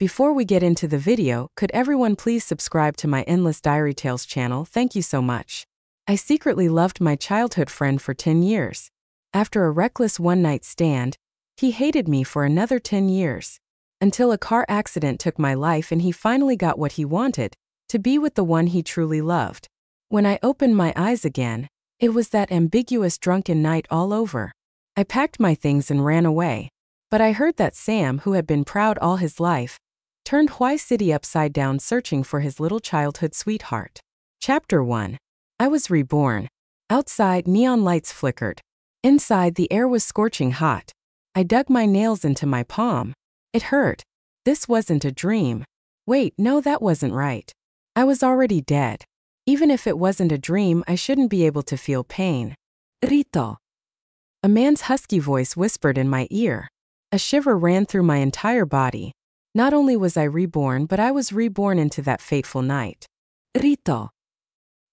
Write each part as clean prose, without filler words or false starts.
Before we get into the video, could everyone please subscribe to my Endless Diary Tales channel? Thank you so much. I secretly loved my childhood friend for 10 years. After a reckless one-night stand, he hated me for another 10 years. Until a car accident took my life and he finally got what he wanted, to be with the one he truly loved. When I opened my eyes again, it was that ambiguous drunken night all over. I packed my things and ran away. But I heard that Sam, who had been proud all his life, turned Hawaii City upside down searching for his little childhood sweetheart. Chapter 1. I was reborn. Outside, neon lights flickered. Inside, the air was scorching hot. I dug my nails into my palm. It hurt. This wasn't a dream. Wait, no, that wasn't right. I was already dead. Even if it wasn't a dream, I shouldn't be able to feel pain. Rito. A man's husky voice whispered in my ear. A shiver ran through my entire body. Not only was I reborn, but I was reborn into that fateful night. Rito.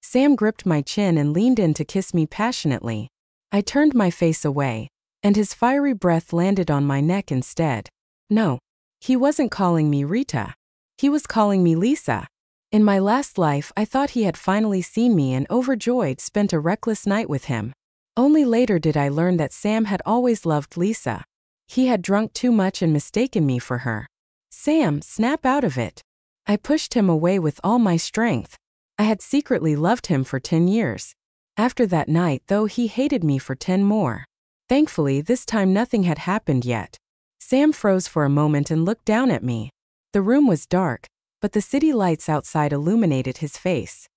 Sam gripped my chin and leaned in to kiss me passionately. I turned my face away, and his fiery breath landed on my neck instead. No, he wasn't calling me Rita. He was calling me Lisa. In my last life, I thought he had finally seen me and, overjoyed, spent a reckless night with him. Only later did I learn that Sam had always loved Lisa. He had drunk too much and mistaken me for her. Sam, snap out of it. I pushed him away with all my strength. I had secretly loved him for 10 years. After that night, though, he hated me for 10 more. Thankfully, this time nothing had happened yet. Sam froze for a moment and looked down at me. The room was dark, but the city lights outside illuminated his face.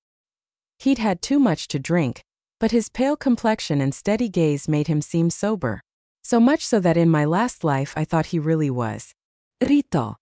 He'd had too much to drink, but his pale complexion and steady gaze made him seem sober. So much so that in my last life I thought he really was Rito.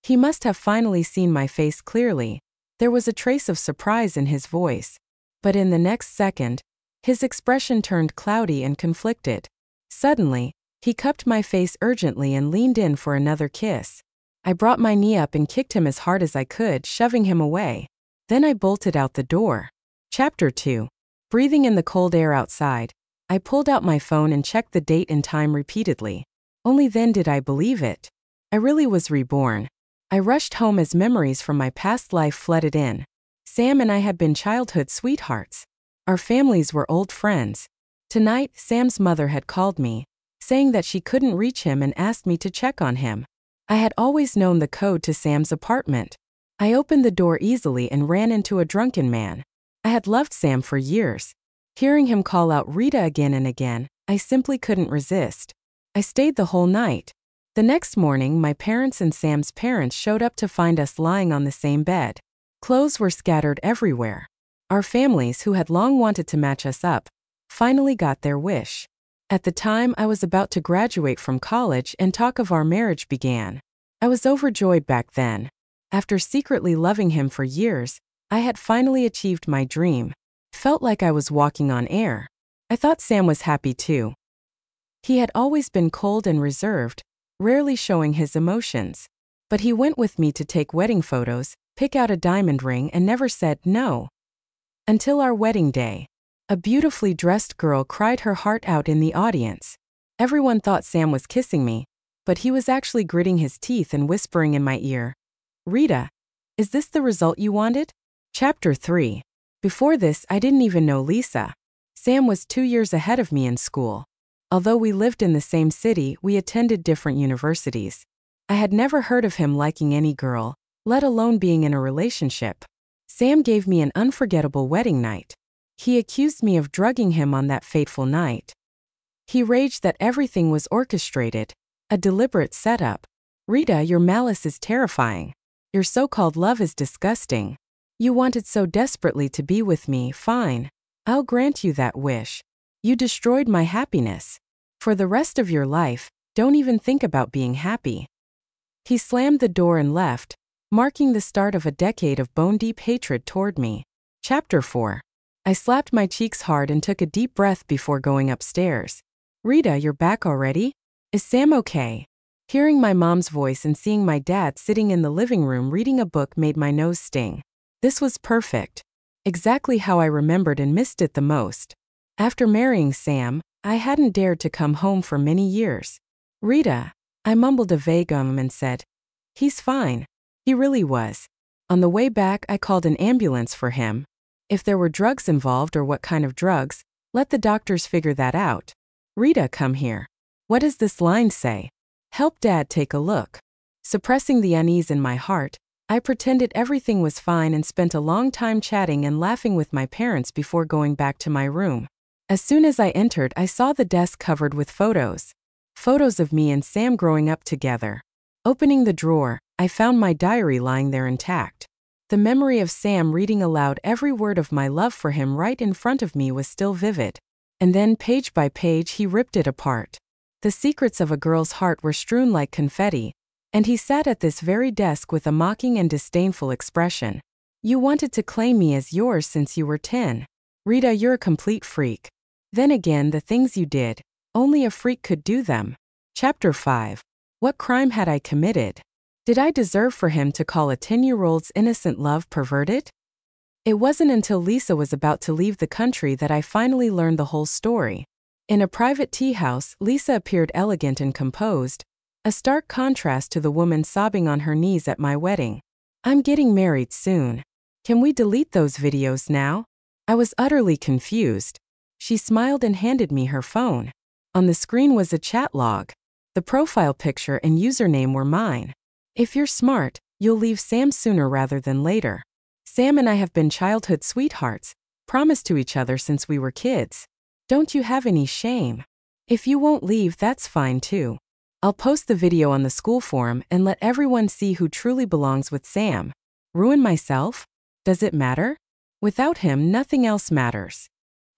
He must have finally seen my face clearly. There was a trace of surprise in his voice. But in the next second, his expression turned cloudy and conflicted. Suddenly, he cupped my face urgently and leaned in for another kiss. I brought my knee up and kicked him as hard as I could, shoving him away. Then I bolted out the door. Chapter 2. Breathing in the cold air outside, I pulled out my phone and checked the date and time repeatedly. Only then did I believe it. I really was reborn. I rushed home as memories from my past life flooded in. Sam and I had been childhood sweethearts. Our families were old friends. Tonight, Sam's mother had called me, saying that she couldn't reach him and asked me to check on him. I had always known the code to Sam's apartment. I opened the door easily and ran into a drunken man. I had loved Sam for years. Hearing him call out Rita again and again, I simply couldn't resist. I stayed the whole night. The next morning, my parents and Sam's parents showed up to find us lying on the same bed. Clothes were scattered everywhere. Our families, who had long wanted to match us up, finally got their wish. At the time, I was about to graduate from college and talk of our marriage began. I was overjoyed back then. After secretly loving him for years, I had finally achieved my dream. Felt like I was walking on air. I thought Sam was happy too. He had always been cold and reserved, rarely showing his emotions. But he went with me to take wedding photos, pick out a diamond ring, and never said no. Until our wedding day. A beautifully dressed girl cried her heart out in the audience. Everyone thought Sam was kissing me, but he was actually gritting his teeth and whispering in my ear, "Rita, is this the result you wanted?" Chapter 3. Before this, I didn't even know Lisa. Sam was 2 years ahead of me in school. Although we lived in the same city, we attended different universities. I had never heard of him liking any girl, let alone being in a relationship. Sam gave me an unforgettable wedding night. He accused me of drugging him on that fateful night. He raged that everything was orchestrated, a deliberate setup. "Rita, your malice is terrifying. Your so-called love is disgusting. You wanted so desperately to be with me, fine. I'll grant you that wish. You destroyed my happiness. For the rest of your life, don't even think about being happy." He slammed the door and left, marking the start of a decade of bone-deep hatred toward me. Chapter 4. I slapped my cheeks hard and took a deep breath before going upstairs. "Rita, you're back already? Is Sam okay?" Hearing my mom's voice and seeing my dad sitting in the living room reading a book made my nose sting. This was perfect. Exactly how I remembered and missed it the most. After marrying Sam, I hadn't dared to come home for many years. "Rita," I mumbled a vague and said, He's fine. He really was. On the way back, I called an ambulance for him. If there were drugs involved or what kind of drugs, let the doctors figure that out. Rita, come here. What does this line say? Help Dad take a look. Suppressing the unease in my heart, I pretended everything was fine and spent a long time chatting and laughing with my parents before going back to my room. As soon as I entered, I saw the desk covered with photos. Photos of me and Sam growing up together. Opening the drawer, I found my diary lying there intact. The memory of Sam reading aloud every word of my love for him right in front of me was still vivid. And then, page by page, he ripped it apart. The secrets of a girl's heart were strewn like confetti, and he sat at this very desk with a mocking and disdainful expression. You wanted to claim me as yours since you were 10. Rita, you're a complete freak. Then again, the things you did, only a freak could do them. Chapter 5. What crime had I committed? Did I deserve for him to call a 10-year-old's innocent love perverted? It wasn't until Lisa was about to leave the country that I finally learned the whole story. In a private tea house, Lisa appeared elegant and composed, a stark contrast to the woman sobbing on her knees at my wedding. I'm getting married soon. Can we delete those videos now? I was utterly confused. She smiled and handed me her phone. On the screen was a chat log. The profile picture and username were mine. If you're smart, you'll leave Sam sooner rather than later. Sam and I have been childhood sweethearts, promised to each other since we were kids. Don't you have any shame? If you won't leave, that's fine too. I'll post the video on the school forum and let everyone see who truly belongs with Sam. Ruin myself? Does it matter? Without him, nothing else matters.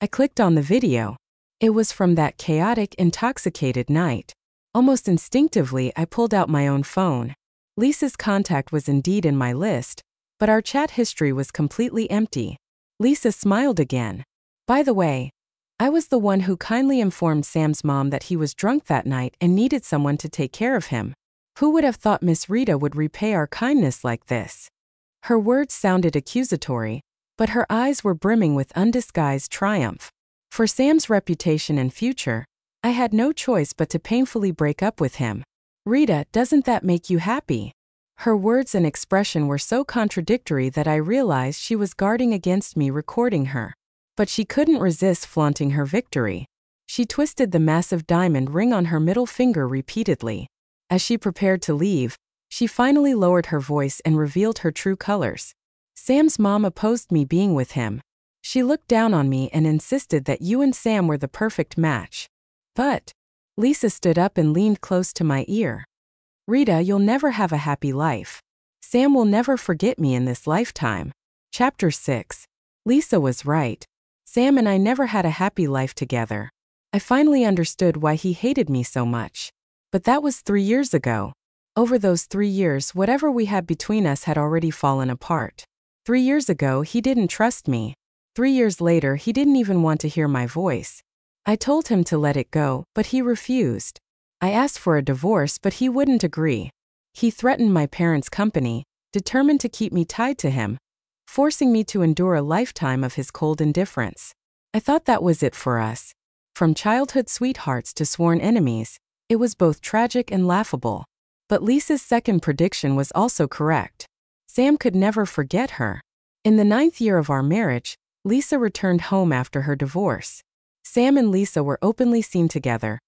I clicked on the video. It was from that chaotic, intoxicated night. Almost instinctively, I pulled out my own phone. Lisa's contact was indeed in my list, but our chat history was completely empty. Lisa smiled again. By the way, I was the one who kindly informed Sam's mom that he was drunk that night and needed someone to take care of him. Who would have thought Miss Rita would repay our kindness like this? Her words sounded accusatory, but her eyes were brimming with undisguised triumph. For Sam's reputation and future, I had no choice but to painfully break up with him. Rita, doesn't that make you happy? Her words and expression were so contradictory that I realized she was guarding against me recording her. But she couldn't resist flaunting her victory. She twisted the massive diamond ring on her middle finger repeatedly. As she prepared to leave, she finally lowered her voice and revealed her true colors. Sam's mom opposed me being with him. She looked down on me and insisted that you and Sam were the perfect match. But Lisa stood up and leaned close to my ear. Rita, you'll never have a happy life. Sam will never forget me in this lifetime. Chapter 6. Lisa was right. Sam and I never had a happy life together. I finally understood why he hated me so much. But that was 3 years ago. Over those 3 years, whatever we had between us had already fallen apart. 3 years ago, he didn't trust me. 3 years later, he didn't even want to hear my voice. I told him to let it go, but he refused. I asked for a divorce, but he wouldn't agree. He threatened my parents' company, determined to keep me tied to him, forcing me to endure a lifetime of his cold indifference. I thought that was it for us. From childhood sweethearts to sworn enemies, it was both tragic and laughable. But Lisa's second prediction was also correct. Sam could never forget her. In the 9th year of our marriage, Lisa returned home after her divorce. Sam and Lisa were openly seen together,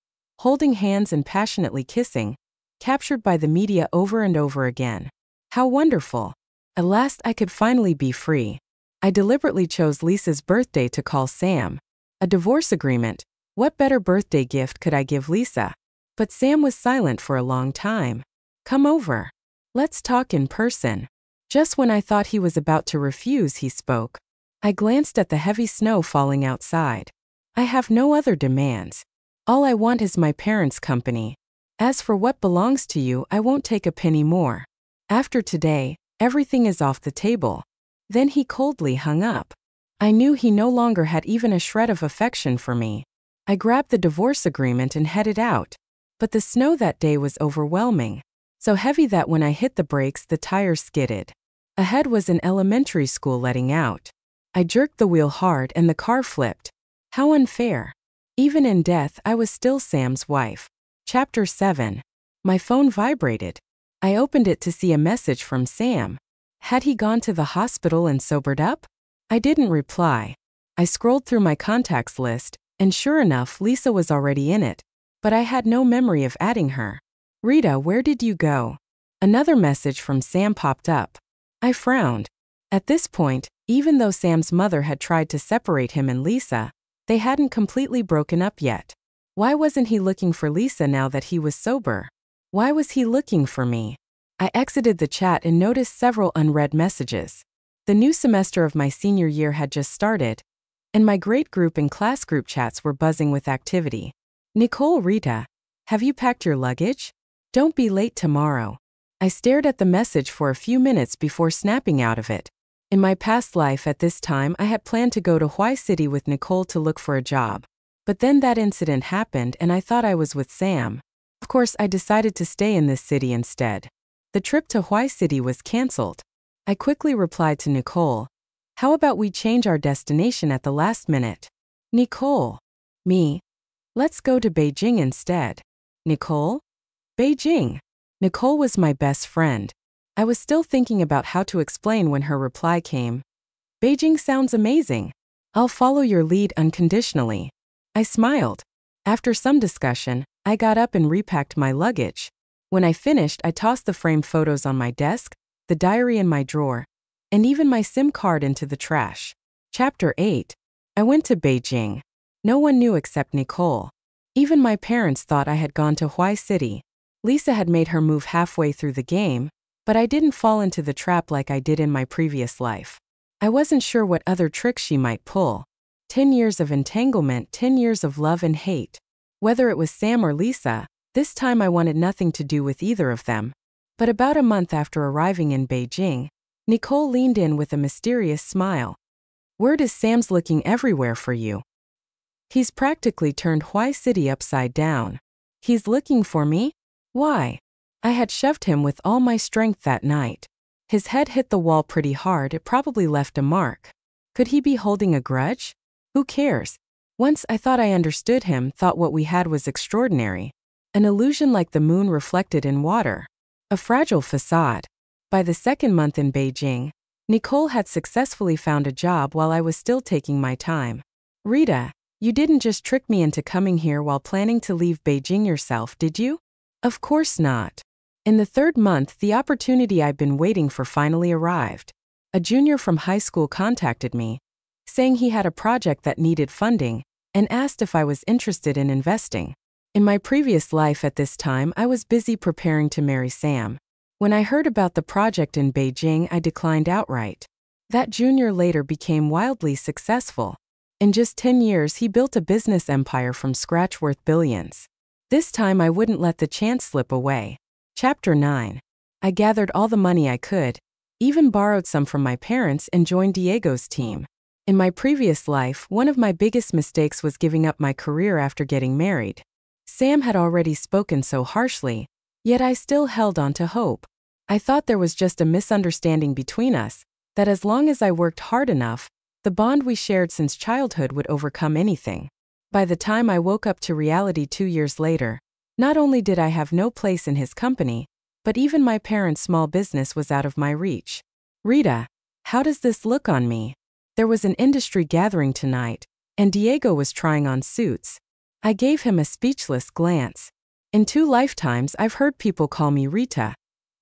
holding hands and passionately kissing, captured by the media over and over again. How wonderful! At last I could finally be free. I deliberately chose Lisa's birthday to call Sam. A divorce agreement. What better birthday gift could I give Lisa? But Sam was silent for a long time. Come over. Let's talk in person. Just when I thought he was about to refuse, he spoke. I glanced at the heavy snow falling outside. I have no other demands. All I want is my parents' company. As for what belongs to you, I won't take a penny more. After today, everything is off the table. Then he coldly hung up. I knew he no longer had even a shred of affection for me. I grabbed the divorce agreement and headed out. But the snow that day was overwhelming. So heavy that when I hit the brakes, the tires skidded. Ahead was an elementary school letting out. I jerked the wheel hard and the car flipped. How unfair. Even in death, I was still Sam's wife. Chapter 7. My phone vibrated. I opened it to see a message from Sam. Had he gone to the hospital and sobered up? I didn't reply. I scrolled through my contacts list, and sure enough, Lisa was already in it, but I had no memory of adding her. Rita, where did you go? Another message from Sam popped up. I frowned. At this point, even though Sam's mother had tried to separate him and Lisa, they hadn't completely broken up yet. Why wasn't he looking for Lisa now that he was sober? Why was he looking for me? I exited the chat and noticed several unread messages. The new semester of my senior year had just started, and my grade group and class group chats were buzzing with activity. Nicole, Rita, have you packed your luggage? Don't be late tomorrow. I stared at the message for a few minutes before snapping out of it. In my past life at this time, I had planned to go to Hawaii City with Nicole to look for a job. But then that incident happened and I thought I was with Sam. Of course, I decided to stay in this city instead. The trip to Hawaii City was canceled. I quickly replied to Nicole, how about we change our destination at the last minute? Nicole. Me. Let's go to Beijing instead. Nicole? Beijing. Nicole was my best friend. I was still thinking about how to explain when her reply came. Beijing sounds amazing. I'll follow your lead unconditionally. I smiled. After some discussion, I got up and repacked my luggage. When I finished, I tossed the framed photos on my desk, the diary in my drawer, and even my SIM card into the trash. Chapter 8. I went to Beijing. No one knew except Nicole. Even my parents thought I had gone to Hawaii City. Lisa had made her move halfway through the game, but I didn't fall into the trap like I did in my previous life. I wasn't sure what other tricks she might pull. 10 years of entanglement, 10 years of love and hate. Whether it was Sam or Lisa, this time I wanted nothing to do with either of them. But about a month after arriving in Beijing, Nicole leaned in with a mysterious smile. Word is Sam's looking everywhere for you. He's practically turned Hawaii City upside down. He's looking for me? Why? I had shoved him with all my strength that night. His head hit the wall pretty hard, it probably left a mark. Could he be holding a grudge? Who cares? Once I thought I understood him, thought what we had was extraordinary. An illusion like the moon reflected in water. A fragile facade. By the second month in Beijing, Nicole had successfully found a job while I was still taking my time. Rita, you didn't just trick me into coming here while planning to leave Beijing yourself, did you? Of course not. In the third month, the opportunity I'd been waiting for finally arrived. A junior from high school contacted me, saying he had a project that needed funding, and asked if I was interested in investing. In my previous life at this time, I was busy preparing to marry Sam. When I heard about the project in Beijing, I declined outright. That junior later became wildly successful. In just 10 years, he built a business empire from scratch worth billions. This time I wouldn't let the chance slip away. Chapter 9. I gathered all the money I could, even borrowed some from my parents and joined Diego's team. In my previous life, one of my biggest mistakes was giving up my career after getting married. Sam had already spoken so harshly, yet I still held on to hope. I thought there was just a misunderstanding between us, that as long as I worked hard enough, the bond we shared since childhood would overcome anything. By the time I woke up to reality 2 years later, not only did I have no place in his company, but even my parents' small business was out of my reach. Rita, how does this look on me? There was an industry gathering tonight, and Diego was trying on suits. I gave him a speechless glance. In 2 lifetimes, I've heard people call me Rita,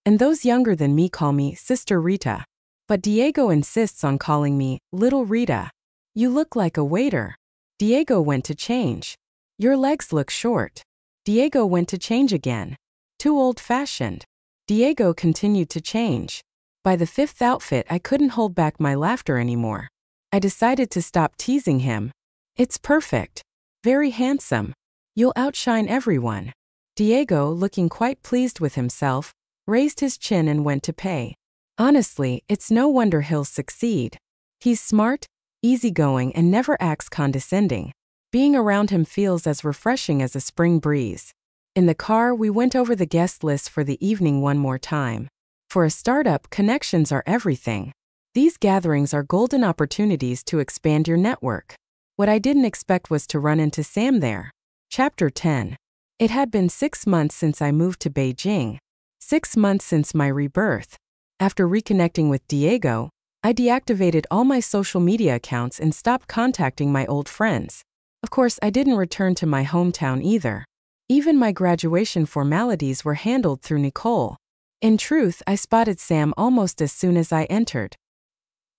and those younger than me call me Sister Rita. But Diego insists on calling me Little Rita. You look like a waiter. Diego went to change. Your legs look short. Diego went to change again. Too old-fashioned. Diego continued to change. By the 5th outfit, I couldn't hold back my laughter anymore. I decided to stop teasing him. It's perfect. Very handsome. You'll outshine everyone. Diego, looking quite pleased with himself, raised his chin and went to pay. Honestly, it's no wonder he'll succeed. He's smart, easygoing, and never acts condescending. Being around him feels as refreshing as a spring breeze. In the car, we went over the guest list for the evening one more time. For a startup, connections are everything. These gatherings are golden opportunities to expand your network. What I didn't expect was to run into Sam there. Chapter 10. It had been 6 months since I moved to Beijing. 6 months since my rebirth. After reconnecting with Diego, I deactivated all my social media accounts and stopped contacting my old friends. Of course, I didn't return to my hometown either. Even my graduation formalities were handled through Nicole. In truth, I spotted Sam almost as soon as I entered.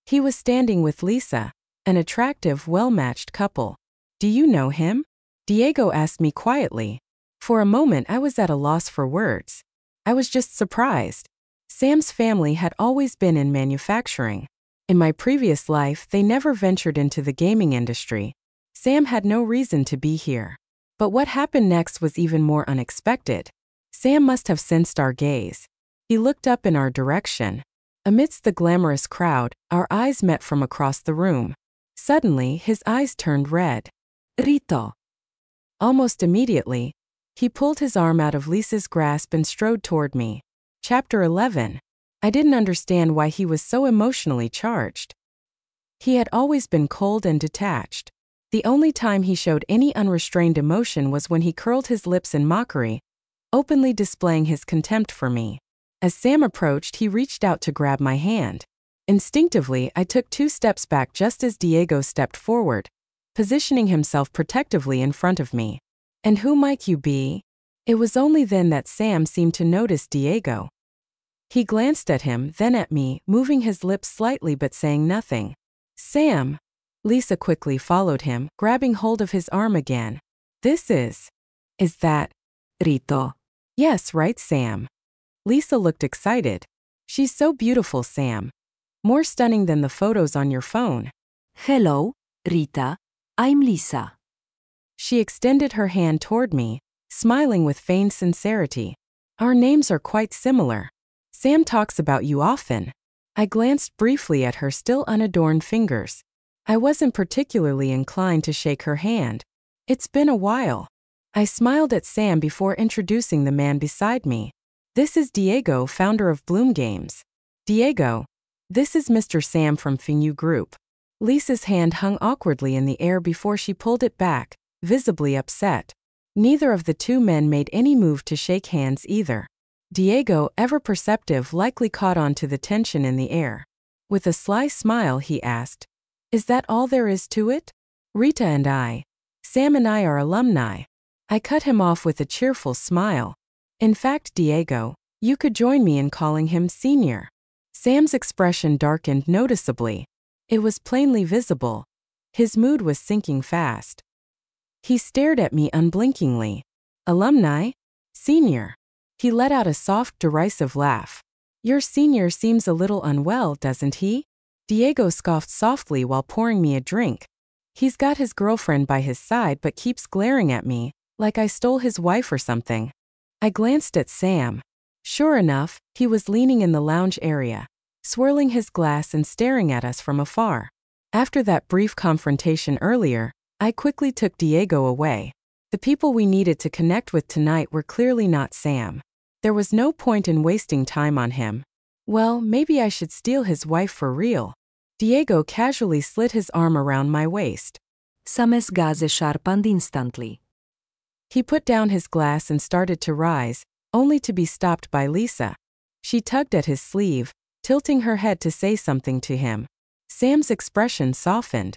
He was standing with Lisa, an attractive, well-matched couple. "Do you know him?" Diego asked me quietly. For a moment, I was at a loss for words. I was just surprised. Sam's family had always been in manufacturing. In my previous life, they never ventured into the gaming industry. Sam had no reason to be here. But what happened next was even more unexpected. Sam must have sensed our gaze. He looked up in our direction. Amidst the glamorous crowd, our eyes met from across the room. Suddenly, his eyes turned red. "Rito." Almost immediately, he pulled his arm out of Lisa's grasp and strode toward me. Chapter 11. I didn't understand why he was so emotionally charged. He had always been cold and detached. The only time he showed any unrestrained emotion was when he curled his lips in mockery, openly displaying his contempt for me. As Sam approached, he reached out to grab my hand. Instinctively, I took 2 steps back just as Diego stepped forward, positioning himself protectively in front of me. "And who might you be?" It was only then that Sam seemed to notice Diego. He glanced at him, then at me, moving his lips slightly but saying nothing. "Sam." Lisa quickly followed him, grabbing hold of his arm again. Is that Rito?" "Yes, right, Sam." Lisa looked excited. "She's so beautiful, Sam. More stunning than the photos on your phone." "Hello, Rita. I'm Lisa." She extended her hand toward me, smiling with feigned sincerity. "Our names are quite similar. Sam talks about you often." I glanced briefly at her still unadorned fingers. I wasn't particularly inclined to shake her hand. "It's been a while." I smiled at Sam before introducing the man beside me. "This is Diego, founder of Bloom Games." "Diego, this is Mr. Sam from Finyu Group." Lisa's hand hung awkwardly in the air before she pulled it back, visibly upset. Neither of the 2 men made any move to shake hands either. Diego, ever perceptive, likely caught on to the tension in the air. With a sly smile, he asked, "Is that all there is to it?" Sam and I are alumni." I cut him off with a cheerful smile. "In fact, Diego, you could join me in calling him Senior." Sam's expression darkened noticeably. It was plainly visible. His mood was sinking fast. He stared at me unblinkingly. "Alumni? Senior?" He let out a soft, derisive laugh. "Your senior seems a little unwell, doesn't he?" Diego scoffed softly while pouring me a drink. "He's got his girlfriend by his side but keeps glaring at me, like I stole his wife or something." I glanced at Sam. Sure enough, he was leaning in the lounge area, swirling his glass and staring at us from afar. After that brief confrontation earlier, I quickly took Diego away. The people we needed to connect with tonight were clearly not Sam. There was no point in wasting time on him. Well, maybe I should steal his wife for real. Diego casually slid his arm around my waist. Same zgazy sharpened instantly. He put down his glass and started to rise, only to be stopped by Lisa. She tugged at his sleeve, tilting her head to say something to him. Sam's expression softened.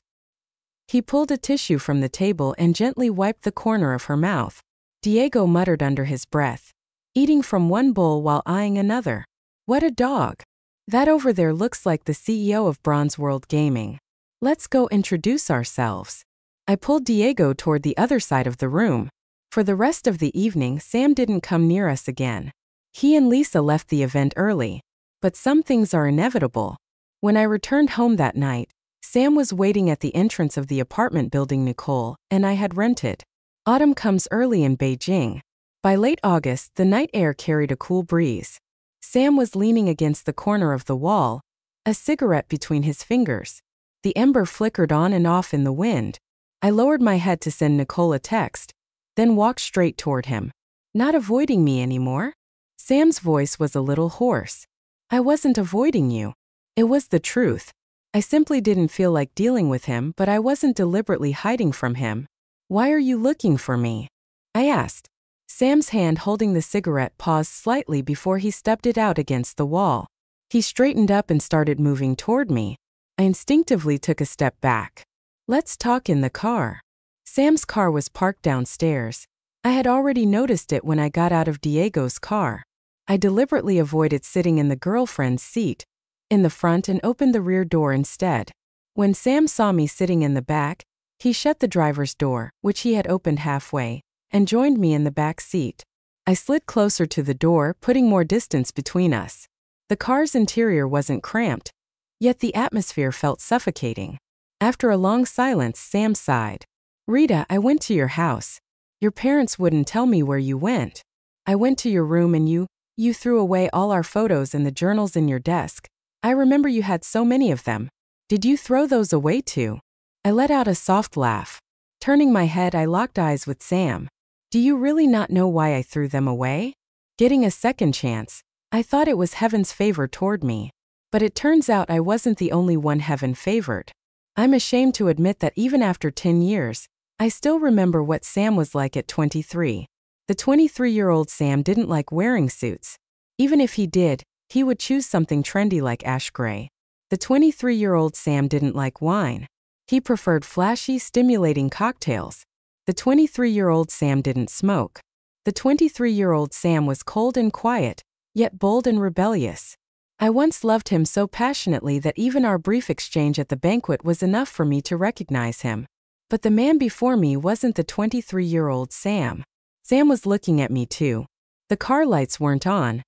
He pulled a tissue from the table and gently wiped the corner of her mouth. Diego muttered under his breath, eating from one bowl while eyeing another. "What a dog. That over there looks like the CEO of Bronze World Gaming. Let's go introduce ourselves." I pulled Diego toward the other side of the room. For the rest of the evening, Sam didn't come near us again. He and Lisa left the event early. But some things are inevitable. When I returned home that night, Sam was waiting at the entrance of the apartment building Nicole and I had rented. Autumn comes early in Beijing. By late August, the night air carried a cool breeze. Sam was leaning against the corner of the wall, a cigarette between his fingers. The ember flickered on and off in the wind. I lowered my head to send Nicole a text, then walked straight toward him. "Not avoiding me anymore?" Sam's voice was a little hoarse. "I wasn't avoiding you. It was the truth. I simply didn't feel like dealing with him, but I wasn't deliberately hiding from him." "Why are you looking for me?" I asked. Sam's hand holding the cigarette paused slightly before he stepped it out against the wall. He straightened up and started moving toward me. I instinctively took a step back. Let's talk in the car. Sam's car was parked downstairs. I had already noticed it when I got out of Diego's car. I deliberately avoided sitting in the girlfriend's seat in the front and opened the rear door instead. When Sam saw me sitting in the back, he shut the driver's door, which he had opened halfway, and joined me in the back seat. I slid closer to the door, putting more distance between us. The car's interior wasn't cramped, yet the atmosphere felt suffocating. After a long silence, Sam sighed. Rita, I went to your house. Your parents wouldn't tell me where you went. I went to your room and you threw away all our photos and the journals in your desk. I remember you had so many of them. Did you throw those away too? I let out a soft laugh. Turning my head, I locked eyes with Sam. Do you really not know why I threw them away? Getting a second chance. I thought it was heaven's favor toward me. But it turns out I wasn't the only one heaven favored. I'm ashamed to admit that even after 10 years, I still remember what Sam was like at 23. The 23-year-old Sam didn't like wearing suits. Even if he did, he would choose something trendy like ash gray. The 23-year-old Sam didn't like wine. He preferred flashy, stimulating cocktails. The 23-year-old Sam didn't smoke. The 23-year-old Sam was cold and quiet, yet bold and rebellious. I once loved him so passionately that even our brief exchange at the banquet was enough for me to recognize him. But the man before me wasn't the 23-year-old Sam. Sam was looking at me too. The car lights weren't on.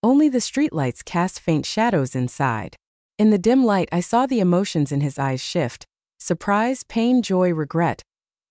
Only the streetlights cast faint shadows inside. In the dim light, I saw the emotions in his eyes shift. Surprise, pain, joy, regret.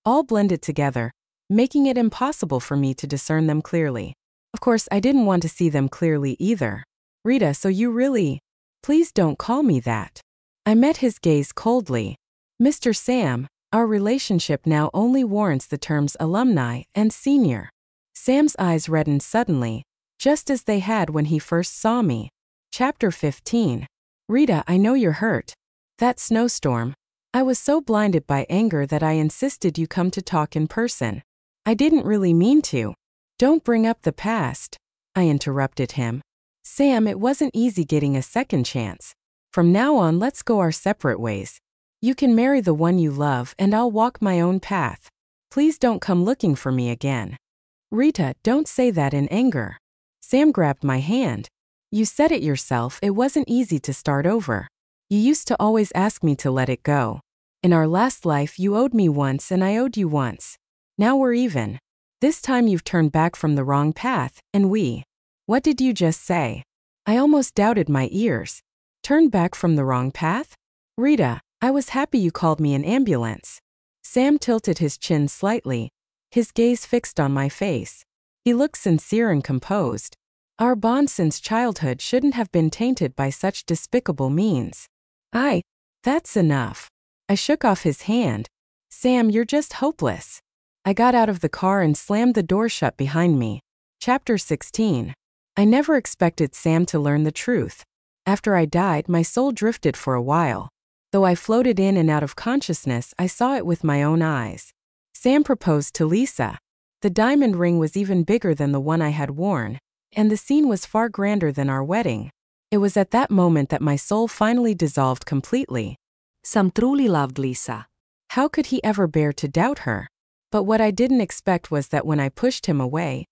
All blended together, making it impossible for me to discern them clearly. Of course, I didn't want to see them clearly either. Rita, so you really... Please don't call me that. I met his gaze coldly. Mr. Sam, our relationship now only warrants the terms alumni and senior. Sam's eyes reddened suddenly, just as they had when he first saw me. Chapter 15. Rita, I know you're hurt. That snowstorm. I was so blinded by anger that I insisted you come to talk in person. I didn't really mean to. Don't bring up the past. I interrupted him. Sam, it wasn't easy getting a second chance. From now on, let's go our separate ways. You can marry the one you love and I'll walk my own path. Please don't come looking for me again. Rita, don't say that in anger. Sam grabbed my hand. You said it yourself, it wasn't easy to start over. You used to always ask me to let it go. In our last life, you owed me once and I owed you once. Now we're even. This time you've turned back from the wrong path, and we... What did you just say? I almost doubted my ears. Turned back from the wrong path? Rita, I was happy you called me an ambulance. Sam tilted his chin slightly, his gaze fixed on my face. He looked sincere and composed. Our bond since childhood shouldn't have been tainted by such despicable means. That's enough. I shook off his hand. Sam, you're just hopeless. I got out of the car and slammed the door shut behind me. Chapter 16. I never expected Sam to learn the truth. After I died, my soul drifted for a while. Though I floated in and out of consciousness, I saw it with my own eyes. Sam proposed to Lisa. The diamond ring was even bigger than the one I had worn, and the scene was far grander than our wedding. It was at that moment that my soul finally dissolved completely. Sam truly loved Lisa. How could he ever bear to doubt her? But what I didn't expect was that when I pushed him away,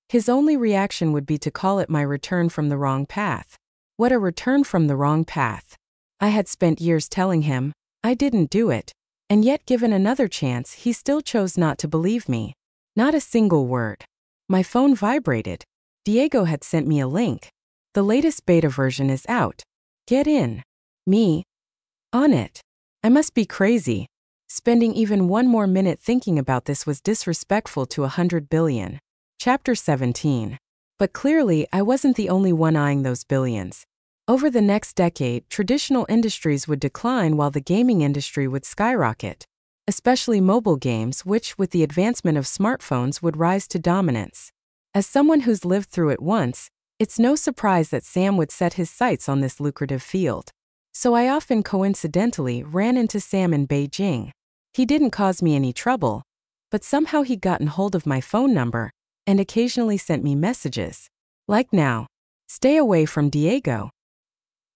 his only reaction would be to call it my return from the wrong path. What a return from the wrong path. I had spent years telling him I didn't do it, and yet given another chance, he still chose not to believe me. Not a single word. My phone vibrated. Diego had sent me a link. The latest beta version is out. Get in. Me. On it. I must be crazy. Spending even one more minute thinking about this was disrespectful to 100 billion. Chapter 17. But clearly, I wasn't the only one eyeing those billions. Over the next decade, traditional industries would decline while the gaming industry would skyrocket. Especially mobile games, which, with the advancement of smartphones, would rise to dominance. As someone who's lived through it once, it's no surprise that Sam would set his sights on this lucrative field. So I often coincidentally ran into Sam in Beijing. He didn't cause me any trouble, but somehow he'd gotten hold of my phone number and occasionally sent me messages. Like now. Stay away from Diego.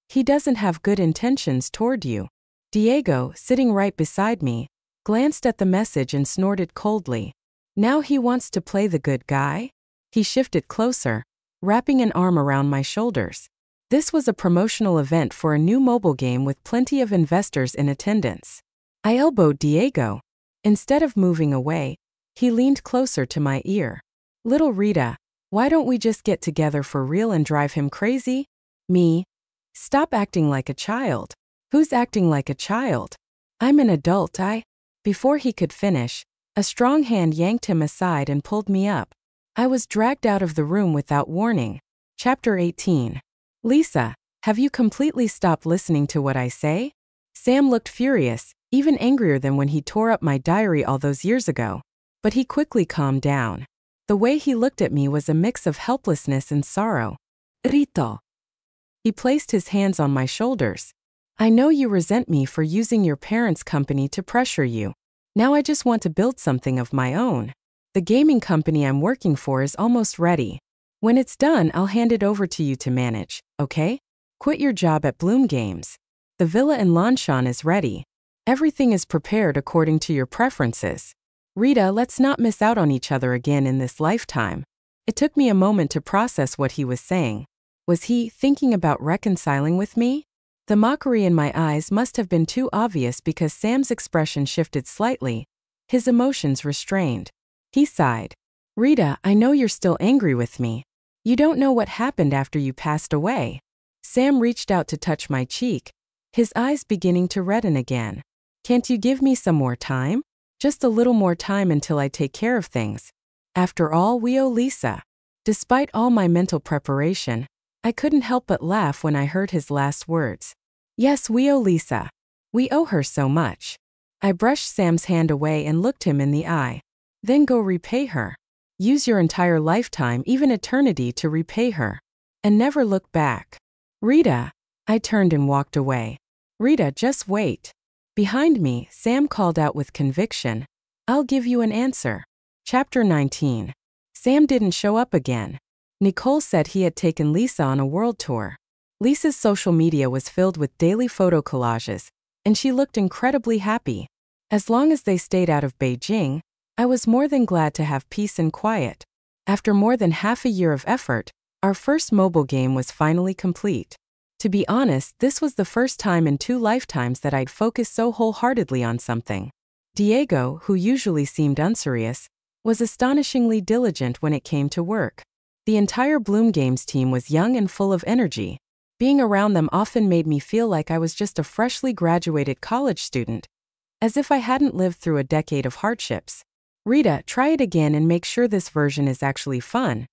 He doesn't have good intentions toward you. Diego, sitting right beside me, glanced at the message and snorted coldly. Now he wants to play the good guy? He shifted closer, wrapping an arm around my shoulders. This was a promotional event for a new mobile game with plenty of investors in attendance. I elbowed Diego. Instead of moving away, he leaned closer to my ear. Little Rita, why don't we just get together for real and drive him crazy? Me? Stop acting like a child. Who's acting like a child? I'm an adult, Before he could finish, a strong hand yanked him aside and pulled me up. I was dragged out of the room without warning. Chapter 18. Lisa, have you completely stopped listening to what I say? Sam looked furious, even angrier than when he tore up my diary all those years ago. But he quickly calmed down. The way he looked at me was a mix of helplessness and sorrow. Rito. He placed his hands on my shoulders. I know you resent me for using your parents' company to pressure you. Now I just want to build something of my own. The gaming company I'm working for is almost ready. When it's done, I'll hand it over to you to manage, okay? Quit your job at Bloom Games. The villa in Lanshan is ready. Everything is prepared according to your preferences. Rita, let's not miss out on each other again in this lifetime. It took me a moment to process what he was saying. Was he thinking about reconciling with me? The mockery in my eyes must have been too obvious because Sam's expression shifted slightly, his emotions restrained. He sighed. Rita, I know you're still angry with me. You don't know what happened after you passed away. Sam reached out to touch my cheek, his eyes beginning to redden again. Can't you give me some more time? Just a little more time until I take care of things. After all, we owe Lisa. Despite all my mental preparation, I couldn't help but laugh when I heard his last words. Yes, we owe Lisa. We owe her so much. I brushed Sam's hand away and looked him in the eye. Then go repay her. Use your entire lifetime, even eternity, to repay her. And never look back. Rita. I turned and walked away. Rita, just wait. Behind me, Sam called out with conviction. I'll give you an answer. Chapter 19. Sam didn't show up again. Nicole said he had taken Lisa on a world tour. Lisa's social media was filled with daily photo collages, and she looked incredibly happy. As long as they stayed out of Beijing, I was more than glad to have peace and quiet. After more than half a year of effort, our first mobile game was finally complete. To be honest, this was the first time in 2 lifetimes that I'd focused so wholeheartedly on something. Diego, who usually seemed unserious, was astonishingly diligent when it came to work. The entire Bloom Games team was young and full of energy. Being around them often made me feel like I was just a freshly graduated college student, as if I hadn't lived through a decade of hardships. Rita, try it again and make sure this version is actually fun.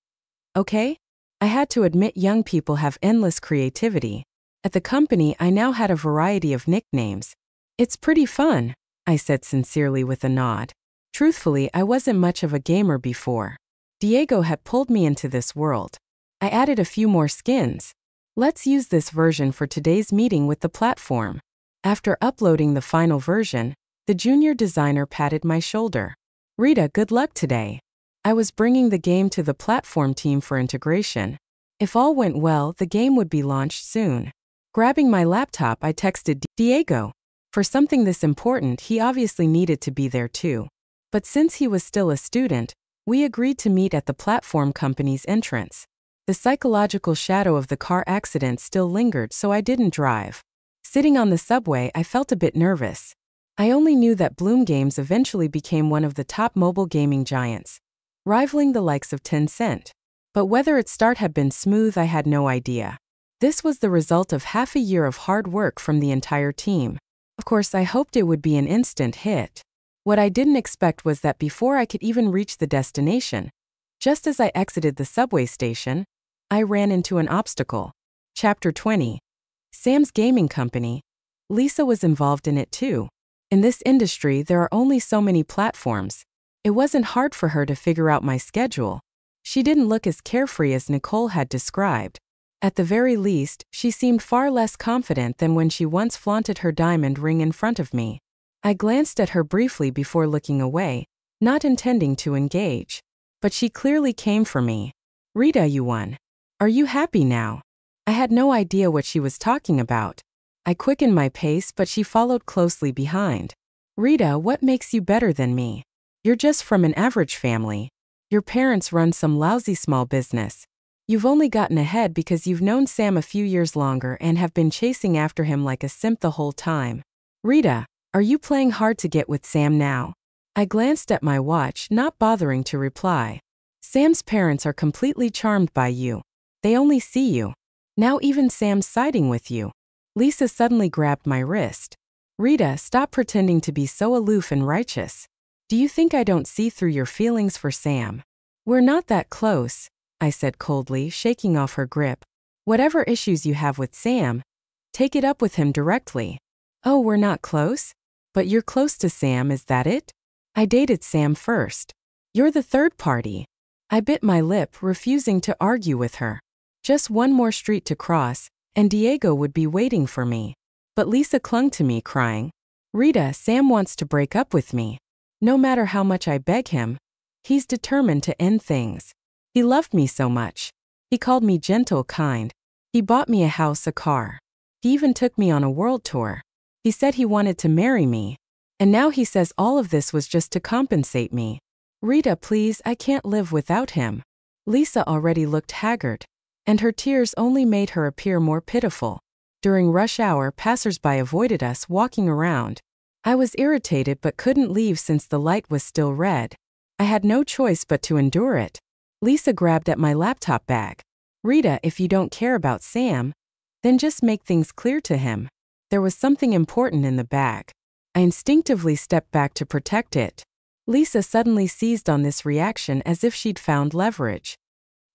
Okay? I had to admit young people have endless creativity. At the company, I now had a variety of nicknames. It's pretty fun, I said sincerely with a nod. Truthfully, I wasn't much of a gamer before. Diego had pulled me into this world. I added a few more skins. Let's use this version for today's meeting with the platform. After uploading the final version, the junior designer patted my shoulder. Rita, good luck today. I was bringing the game to the platform team for integration. If all went well, the game would be launched soon. Grabbing my laptop, I texted Diego. For something this important, he obviously needed to be there too. But since he was still a student, we agreed to meet at the platform company's entrance. The psychological shadow of the car accident still lingered, so I didn't drive. Sitting on the subway, I felt a bit nervous. I only knew that Bloom Games eventually became one of the top mobile gaming giants, rivaling the likes of Tencent. But whether its start had been smooth, I had no idea. This was the result of half a year of hard work from the entire team. Of course, I hoped it would be an instant hit. What I didn't expect was that before I could even reach the destination, just as I exited the subway station, I ran into an obstacle. Chapter 20. Sam's gaming company. Lisa was involved in it too. In this industry, there are only so many platforms. It wasn't hard for her to figure out my schedule. She didn't look as carefree as Nicole had described. At the very least, she seemed far less confident than when she once flaunted her diamond ring in front of me. I glanced at her briefly before looking away, not intending to engage. But she clearly came for me. Rita, you won. Are you happy now? I had no idea what she was talking about. I quickened my pace, but she followed closely behind. Rita, what makes you better than me? You're just from an average family. Your parents run some lousy small business. You've only gotten ahead because you've known Sam a few years longer and have been chasing after him like a simp the whole time. Rita, are you playing hard to get with Sam now? I glanced at my watch, not bothering to reply. Sam's parents are completely charmed by you. They only see you. Now even Sam's siding with you. Lisa suddenly grabbed my wrist. Rita, stop pretending to be so aloof and righteous. Do you think I don't see through your feelings for Sam? We're not that close, I said coldly, shaking off her grip. Whatever issues you have with Sam, take it up with him directly. Oh, we're not close? But you're close to Sam, is that it? I dated Sam first. You're the third party. I bit my lip, refusing to argue with her. Just one more street to cross, and Diego would be waiting for me. But Lisa clung to me, crying, Rita, Sam wants to break up with me. No matter how much I beg him, he's determined to end things. He loved me so much. He called me gentle, kind. He bought me a house, a car. He even took me on a world tour. He said he wanted to marry me. And now he says all of this was just to compensate me. Rita, please, I can't live without him. Lisa already looked haggard, and her tears only made her appear more pitiful. During rush hour, passers-by avoided us walking around. I was irritated but couldn't leave since the light was still red. I had no choice but to endure it. Lisa grabbed at my laptop bag. Rita, if you don't care about Sam, then just make things clear to him. There was something important in the bag. I instinctively stepped back to protect it. Lisa suddenly seized on this reaction as if she'd found leverage.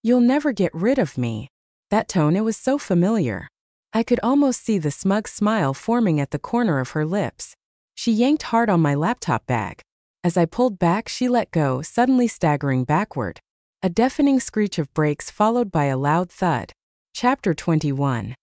You'll never get rid of me. That tone, it was so familiar. I could almost see the smug smile forming at the corner of her lips. She yanked hard on my laptop bag. As I pulled back, she let go, suddenly staggering backward. A deafening screech of brakes followed by a loud thud. Chapter 21.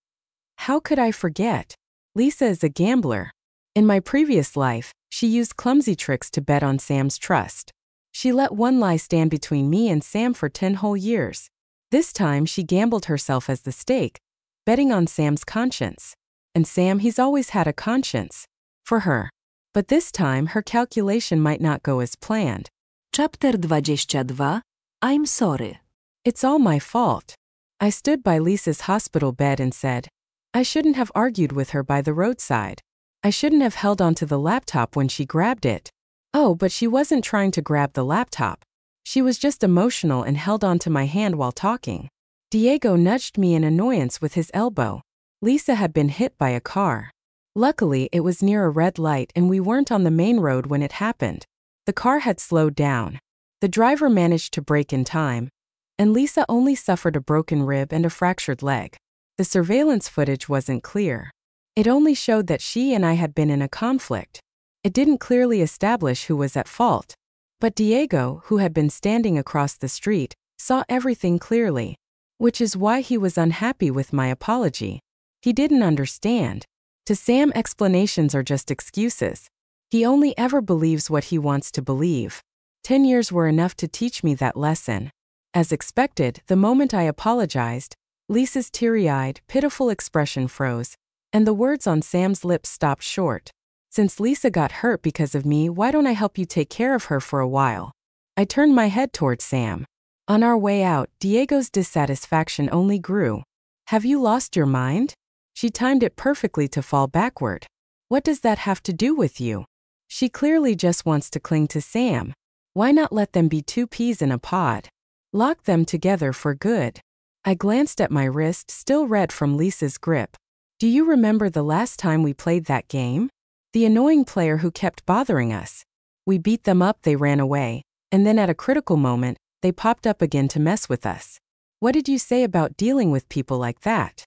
How could I forget? Lisa is a gambler. In my previous life, she used clumsy tricks to bet on Sam's trust. She let one lie stand between me and Sam for 10 whole years. This time she gambled herself as the stake, betting on Sam's conscience. And Sam, he's always had a conscience. For her. But this time her calculation might not go as planned. Chapter 22. I'm sorry. It's all my fault. I stood by Lisa's hospital bed and said, I shouldn't have argued with her by the roadside. I shouldn't have held onto the laptop when she grabbed it. Oh, but she wasn't trying to grab the laptop. She was just emotional and held onto my hand while talking. Diego nudged me in annoyance with his elbow. Lisa had been hit by a car. Luckily, it was near a red light and we weren't on the main road when it happened. The car had slowed down. The driver managed to brake in time, and Lisa only suffered a broken rib and a fractured leg. The surveillance footage wasn't clear. It only showed that she and I had been in a conflict. It didn't clearly establish who was at fault. But Diego, who had been standing across the street, saw everything clearly. Which is why he was unhappy with my apology. He didn't understand. To Sam, explanations are just excuses. He only ever believes what he wants to believe. 10 years were enough to teach me that lesson. As expected, the moment I apologized, Lisa's teary-eyed, pitiful expression froze, and the words on Sam's lips stopped short. Since Lisa got hurt because of me, why don't I help you take care of her for a while? I turned my head toward Sam. On our way out, Diego's dissatisfaction only grew. Have you lost your mind? She timed it perfectly to fall backward. What does that have to do with you? She clearly just wants to cling to Sam. Why not let them be two peas in a pod? Lock them together for good. I glanced at my wrist, still red from Lisa's grip. Do you remember the last time we played that game? The annoying player who kept bothering us. We beat them up, they ran away, and then at a critical moment, they popped up again to mess with us. What did you say about dealing with people like that?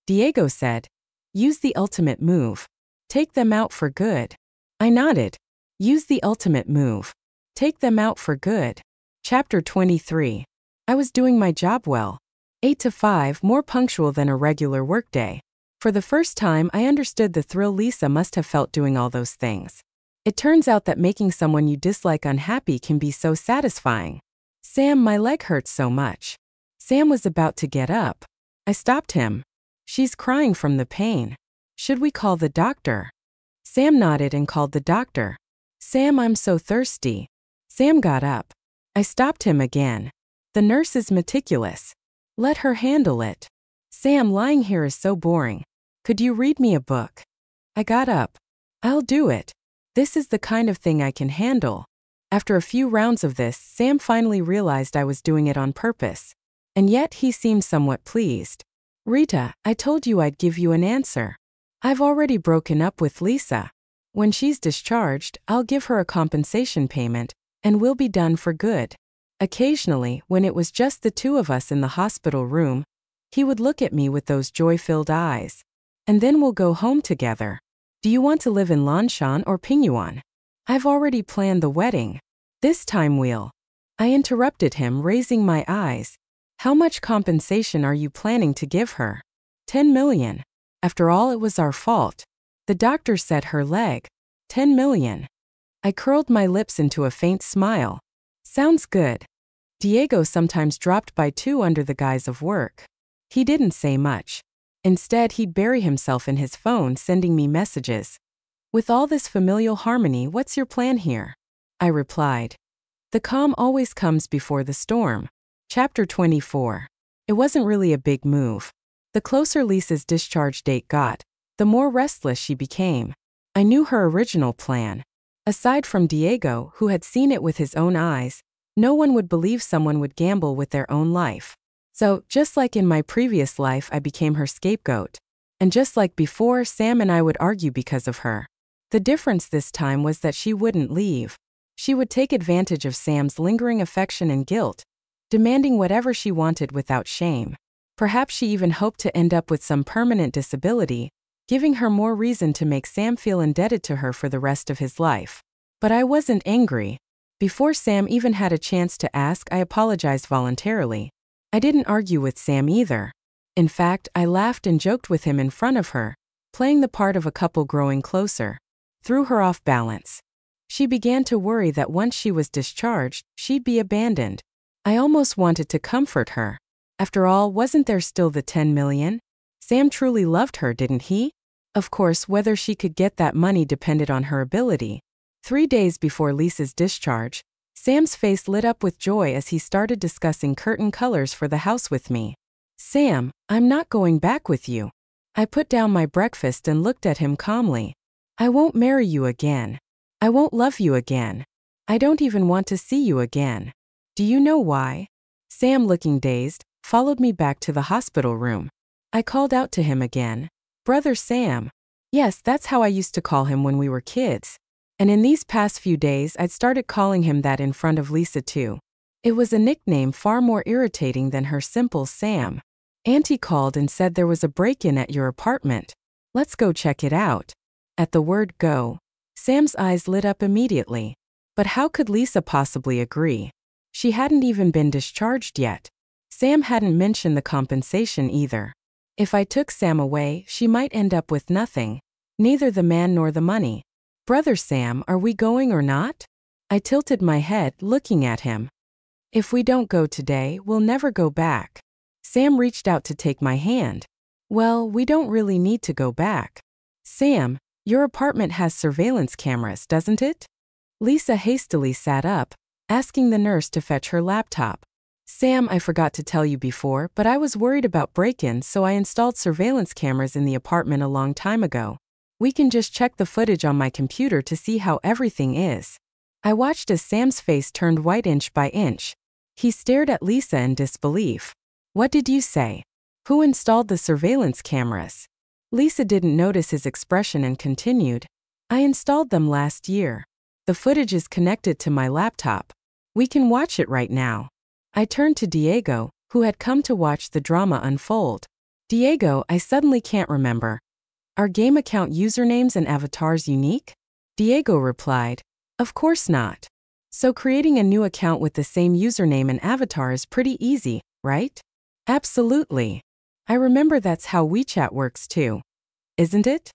Diego said, use the ultimate move. Take them out for good. I nodded. Use the ultimate move. Take them out for good. Chapter 23. I was doing my job well. 8 to 5, more punctual than a regular workday. For the first time, I understood the thrill Lisa must have felt doing all those things. It turns out that making someone you dislike unhappy can be so satisfying. Sam, my leg hurts so much. Sam was about to get up. I stopped him. She's crying from the pain. Should we call the doctor? Sam nodded and called the doctor. Sam, I'm so thirsty. Sam got up. I stopped him again. The nurse is meticulous. Let her handle it. Sam, lying here is so boring. Could you read me a book? I got up. I'll do it. This is the kind of thing I can handle. After a few rounds of this, Sam finally realized I was doing it on purpose. And yet he seemed somewhat pleased. Rita, I told you I'd give you an answer. I've already broken up with Lisa. When she's discharged, I'll give her a compensation payment, and we'll be done for good. Occasionally, when it was just the two of us in the hospital room, he would look at me with those joy-filled eyes. And then we'll go home together. Do you want to live in Lanshan or Pingyuan? I've already planned the wedding. This time we'll. I interrupted him, raising my eyes. How much compensation are you planning to give her? 10 million. After all, it was our fault. The doctor said her leg. 10 million. I curled my lips into a faint smile. Sounds good. Diego sometimes dropped by too under the guise of work. He didn't say much. Instead, he'd bury himself in his phone sending me messages. With all this familial harmony, what's your plan here? I replied. The calm always comes before the storm. Chapter 24. It wasn't really a big move. The closer Lisa's discharge date got, the more restless she became. I knew her original plan. Aside from Diego, who had seen it with his own eyes, no one would believe someone would gamble with their own life. So, just like in my previous life, I became her scapegoat. And just like before, Sam and I would argue because of her. The difference this time was that she wouldn't leave. She would take advantage of Sam's lingering affection and guilt, demanding whatever she wanted without shame. Perhaps she even hoped to end up with some permanent disability, giving her more reason to make Sam feel indebted to her for the rest of his life. But I wasn't angry. Before Sam even had a chance to ask, I apologized voluntarily. I didn't argue with Sam either. In fact, I laughed and joked with him in front of her, playing the part of a couple growing closer. Threw her off balance. She began to worry that once she was discharged, she'd be abandoned. I almost wanted to comfort her. After all, wasn't there still the 10 million? Sam truly loved her, didn't he? Of course, whether she could get that money depended on her ability. 3 days before Lisa's discharge, Sam's face lit up with joy as he started discussing curtain colors for the house with me. Sam, I'm not going back with you. I put down my breakfast and looked at him calmly. I won't marry you again. I won't love you again. I don't even want to see you again. Do you know why? Sam, looking dazed, followed me back to the hospital room. I called out to him again. Brother Sam. Yes, that's how I used to call him when we were kids. And in these past few days, I'd started calling him that in front of Lisa too. It was a nickname far more irritating than her simple Sam. Auntie called and said there was a break-in at your apartment. Let's go check it out. At the word go, Sam's eyes lit up immediately. But how could Lisa possibly agree? She hadn't even been discharged yet. Sam hadn't mentioned the compensation either. If I took Sam away, she might end up with nothing. Neither the man nor the money. Brother Sam, are we going or not? I tilted my head, looking at him. If we don't go today, we'll never go back. Sam reached out to take my hand. Well, we don't really need to go back. Sam, your apartment has surveillance cameras, doesn't it? Lisa hastily sat up, asking the nurse to fetch her laptop. Sam, I forgot to tell you before, but I was worried about break-ins, so I installed surveillance cameras in the apartment a long time ago. We can just check the footage on my computer to see how everything is. I watched as Sam's face turned white inch by inch. He stared at Lisa in disbelief. What did you say? Who installed the surveillance cameras? Lisa didn't notice his expression and continued. I installed them last year. The footage is connected to my laptop. We can watch it right now. I turned to Diego, who had come to watch the drama unfold. Diego, I suddenly can't remember. Are game account usernames and avatars unique? Diego replied, of course not. So creating a new account with the same username and avatar is pretty easy, right? Absolutely. I remember that's how WeChat works too. Isn't it?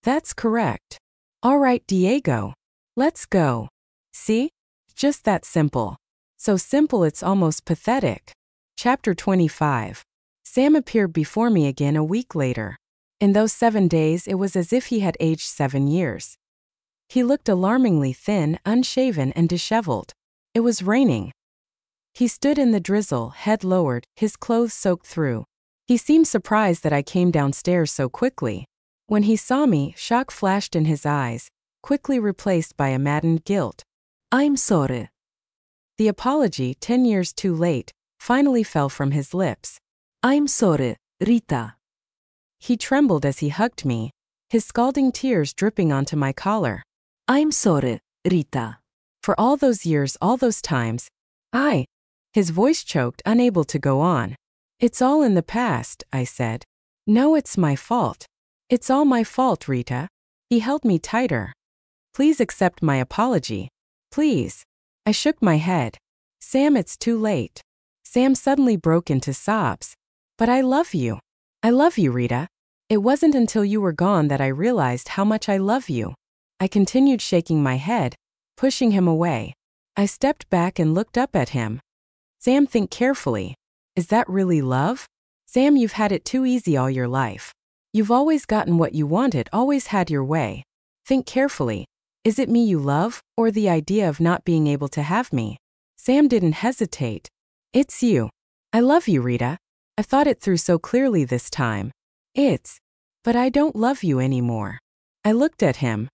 That's correct. All right, Diego. Let's go. See? Just that simple. So simple it's almost pathetic. Chapter 25. Sam appeared before me again a week later. In those 7 days it was as if he had aged 7 years. He looked alarmingly thin, unshaven and disheveled. It was raining. He stood in the drizzle, head lowered, his clothes soaked through. He seemed surprised that I came downstairs so quickly. When he saw me, shock flashed in his eyes, quickly replaced by a maddened guilt. I'm sorry. The apology, 10 years too late, finally fell from his lips. I'm sorry, Rita. He trembled as he hugged me, his scalding tears dripping onto my collar. I'm sorry, Rita. For all those years, all those times, His voice choked, unable to go on. It's all in the past, I said. No, it's my fault. It's all my fault, Rita. He held me tighter. Please accept my apology. Please. I shook my head. Sam, it's too late. Sam suddenly broke into sobs. But I love you. I love you, Rita. It wasn't until you were gone that I realized how much I love you. I continued shaking my head, pushing him away. I stepped back and looked up at him. Sam, think carefully. Is that really love? Sam, you've had it too easy all your life. You've always gotten what you wanted, always had your way. Think carefully. Is it me you love, or the idea of not being able to have me? Sam didn't hesitate. It's you. I love you, Rita. I thought it through so clearly this time. But I don't love you anymore. I looked at him.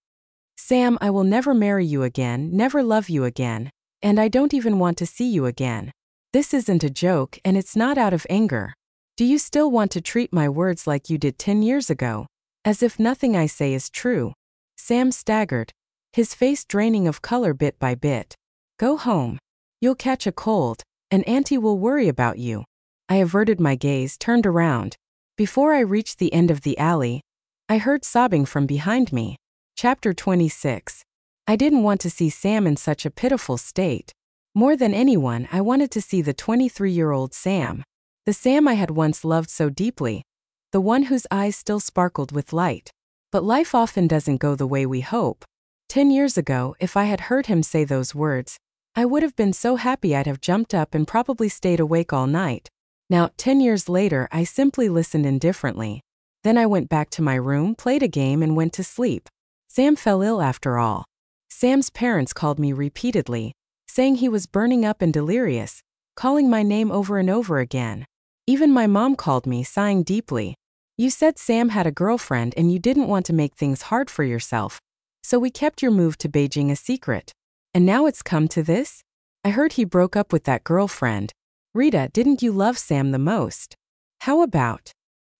Sam, I will never marry you again, never love you again, and I don't even want to see you again. This isn't a joke, and it's not out of anger. Do you still want to treat my words like you did 10 years ago? As if nothing I say is true. Sam staggered, his face draining of color bit by bit. Go home. You'll catch a cold, and Auntie will worry about you. I averted my gaze, turned around. Before I reached the end of the alley, I heard sobbing from behind me. Chapter 26. I didn't want to see Sam in such a pitiful state. More than anyone, I wanted to see the 23-year-old Sam. The Sam I had once loved so deeply. The one whose eyes still sparkled with light. But life often doesn't go the way we hope. 10 years ago, if I had heard him say those words, I would have been so happy I'd have jumped up and probably stayed awake all night. Now, 10 years later, I simply listened indifferently. Then I went back to my room, played a game, and went to sleep. Sam fell ill after all. Sam's parents called me repeatedly, saying he was burning up and delirious, calling my name over and over again. Even my mom called me, sighing deeply. You said Sam had a girlfriend and you didn't want to make things hard for yourself, so we kept your move to Beijing a secret. And now it's come to this? I heard he broke up with that girlfriend. Rita, didn't you love Sam the most? How about?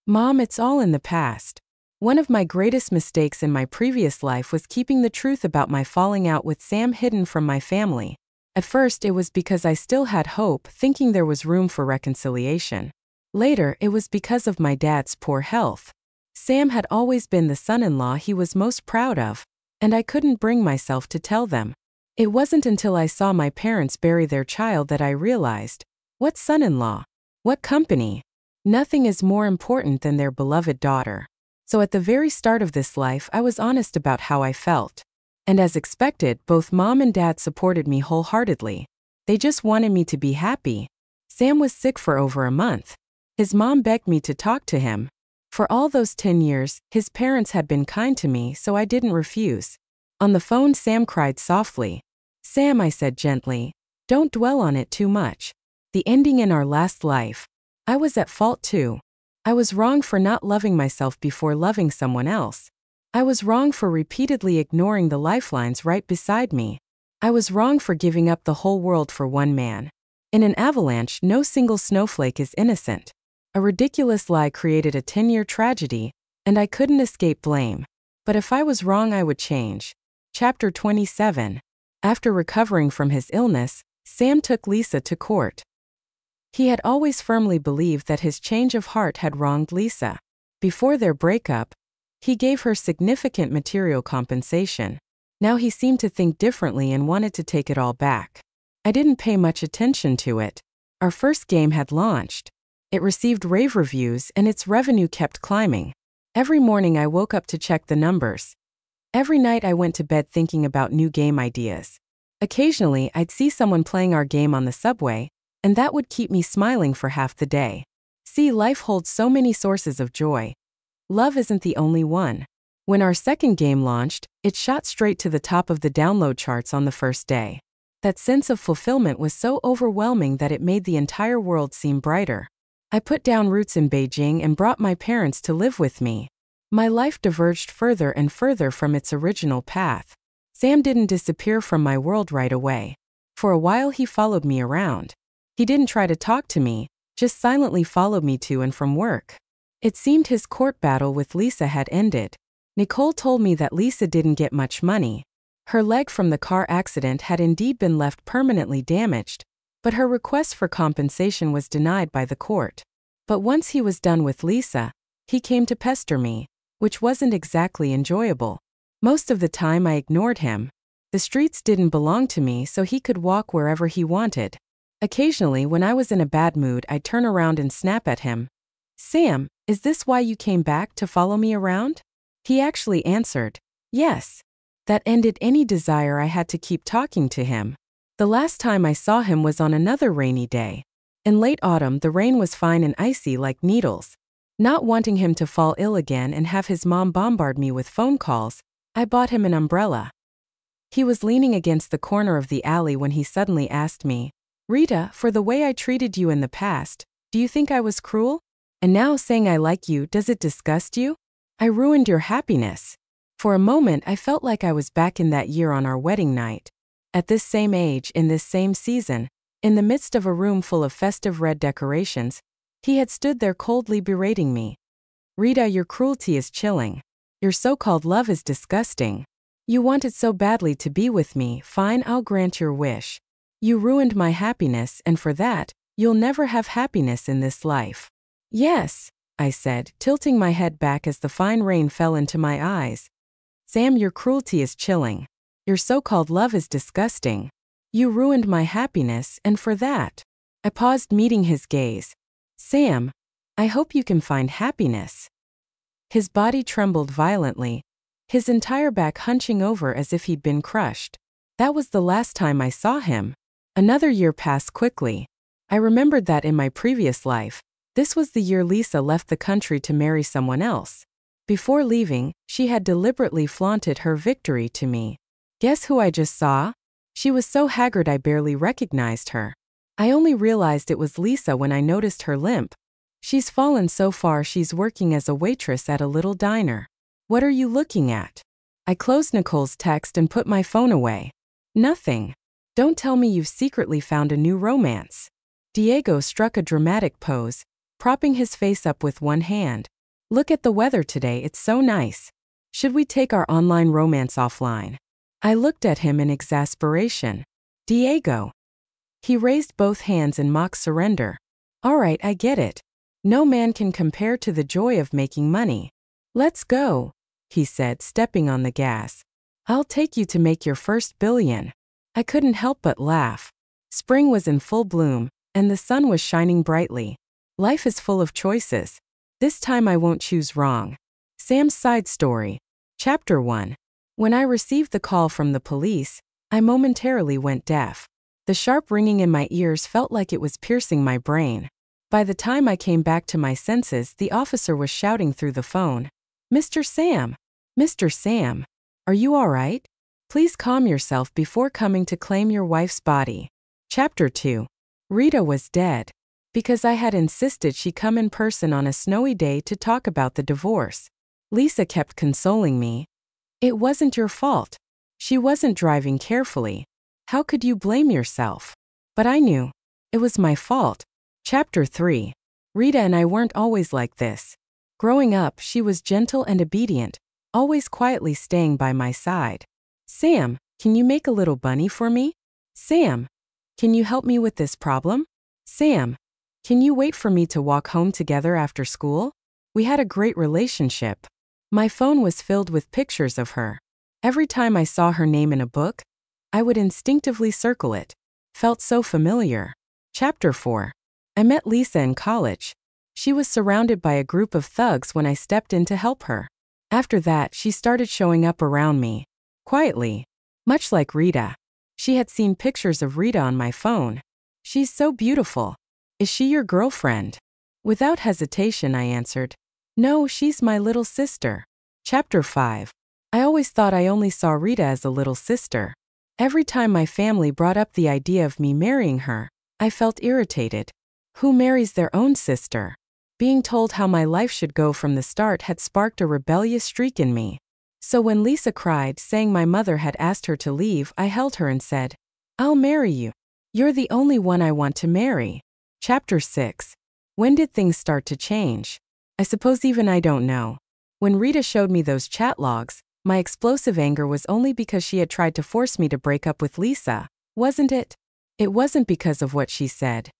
Mom, it's all in the past. One of my greatest mistakes in my previous life was keeping the truth about my falling out with Sam hidden from my family. At first, it was because I still had hope, thinking there was room for reconciliation. Later, it was because of my dad's poor health. Sam had always been the son-in-law he was most proud of, and I couldn't bring myself to tell them. It wasn't until I saw my parents bury their child that I realized, what son-in-law? What company? Nothing is more important than their beloved daughter. So at the very start of this life, I was honest about how I felt. And as expected, both mom and dad supported me wholeheartedly. They just wanted me to be happy. Sam was sick for over a month. His mom begged me to talk to him. For all those 10 years, his parents had been kind to me, so I didn't refuse. On the phone, Sam cried softly. Sam, I said gently, don't dwell on it too much. The ending in our last life. I was at fault too. I was wrong for not loving myself before loving someone else. I was wrong for repeatedly ignoring the lifelines right beside me. I was wrong for giving up the whole world for one man. In an avalanche, no single snowflake is innocent. A ridiculous lie created a 10-year tragedy, and I couldn't escape blame. But if I was wrong, I would change. Chapter 27. After recovering from his illness, Sam took Lisa to court. He had always firmly believed that his change of heart had wronged Lisa. Before their breakup, he gave her significant material compensation. Now he seemed to think differently and wanted to take it all back. I didn't pay much attention to it. Our first game had launched. It received rave reviews and its revenue kept climbing. Every morning I woke up to check the numbers. Every night I went to bed thinking about new game ideas. Occasionally, I'd see someone playing our game on the subway, and that would keep me smiling for half the day. See, life holds so many sources of joy. Love isn't the only one. When our second game launched, it shot straight to the top of the download charts on the first day. That sense of fulfillment was so overwhelming that it made the entire world seem brighter. I put down roots in Beijing and brought my parents to live with me. My life diverged further and further from its original path. Sam didn't disappear from my world right away. For a while he followed me around. He didn't try to talk to me, just silently followed me to and from work. It seemed his court battle with Lisa had ended. Nicole told me that Lisa didn't get much money. Her leg from the car accident had indeed been left permanently damaged, but her request for compensation was denied by the court. But once he was done with Lisa, he came to pester me, which wasn't exactly enjoyable. Most of the time I ignored him. The streets didn't belong to me, so he could walk wherever he wanted. Occasionally, when I was in a bad mood, I'd turn around and snap at him. "Sam, is this why you came back, to follow me around?" He actually answered, "Yes." That ended any desire I had to keep talking to him. The last time I saw him was on another rainy day. In late autumn, the rain was fine and icy like needles. Not wanting him to fall ill again and have his mom bombard me with phone calls, I bought him an umbrella. He was leaning against the corner of the alley when he suddenly asked me, "Rita, for the way I treated you in the past, do you think I was cruel? And now saying I like you, does it disgust you? I ruined your happiness." For a moment I felt like I was back in that year on our wedding night. At this same age, in this same season, in the midst of a room full of festive red decorations, he had stood there coldly berating me. "Rita, your cruelty is chilling. Your so-called love is disgusting. You wanted so badly to be with me, fine, I'll grant your wish. You ruined my happiness, and for that, you'll never have happiness in this life." "Yes," I said, tilting my head back as the fine rain fell into my eyes. "Sam, your cruelty is chilling. Your so-called love is disgusting. You ruined my happiness, and for that." I paused, meeting his gaze. "Sam, I hope you can find happiness." His body trembled violently, his entire back hunching over as if he'd been crushed. That was the last time I saw him. Another year passed quickly. I remembered that in my previous life, this was the year Lisa left the country to marry someone else. Before leaving, she had deliberately flaunted her victory to me. Guess who I just saw? She was so haggard I barely recognized her. I only realized it was Lisa when I noticed her limp. She's fallen so far she's working as a waitress at a little diner. "What are you looking at?" I closed Nicole's text and put my phone away. "Nothing. Don't tell me you've secretly found a new romance." Diego struck a dramatic pose, propping his face up with one hand. "Look at the weather today, it's so nice. Should we take our online romance offline?" I looked at him in exasperation. "Diego." He raised both hands in mock surrender. "All right, I get it. No man can compare to the joy of making money. Let's go," he said, stepping on the gas. "I'll take you to make your first billion." I couldn't help but laugh. Spring was in full bloom, and the sun was shining brightly. Life is full of choices. This time I won't choose wrong. Sam's side story. Chapter 1. When I received the call from the police, I momentarily went deaf. The sharp ringing in my ears felt like it was piercing my brain. By the time I came back to my senses, the officer was shouting through the phone, "Mr. Sam! Mr. Sam! Are you all right? Please calm yourself before coming to claim your wife's body." Chapter 2. Rita was dead. Because I had insisted she come in person on a snowy day to talk about the divorce. Lisa kept consoling me. "It wasn't your fault. She wasn't driving carefully. How could you blame yourself?" But I knew. It was my fault. Chapter 3. Rita and I weren't always like this. Growing up, she was gentle and obedient, always quietly staying by my side. "Sam, can you make a little bunny for me? Sam, can you help me with this problem? Sam, can you wait for me to walk home together after school?" We had a great relationship. My phone was filled with pictures of her. Every time I saw her name in a book, I would instinctively circle it. Felt so familiar. Chapter 4. I met Lisa in college. She was surrounded by a group of thugs when I stepped in to help her. After that, she started showing up around me. Quietly. Much like Rita. She had seen pictures of Rita on my phone. She's so beautiful. Is she your girlfriend? Without hesitation, I answered, no, she's my little sister. Chapter 5. I always thought I only saw Rita as a little sister. Every time my family brought up the idea of me marrying her, I felt irritated. Who marries their own sister? Being told how my life should go from the start had sparked a rebellious streak in me. So when Lisa cried, saying my mother had asked her to leave, I held her and said, I'll marry you. You're the only one I want to marry. Chapter 6. When did things start to change? I suppose even I don't know. When Rita showed me those chat logs, my explosive anger was only because she had tried to force me to break up with Lisa, wasn't it? It wasn't because of what she said.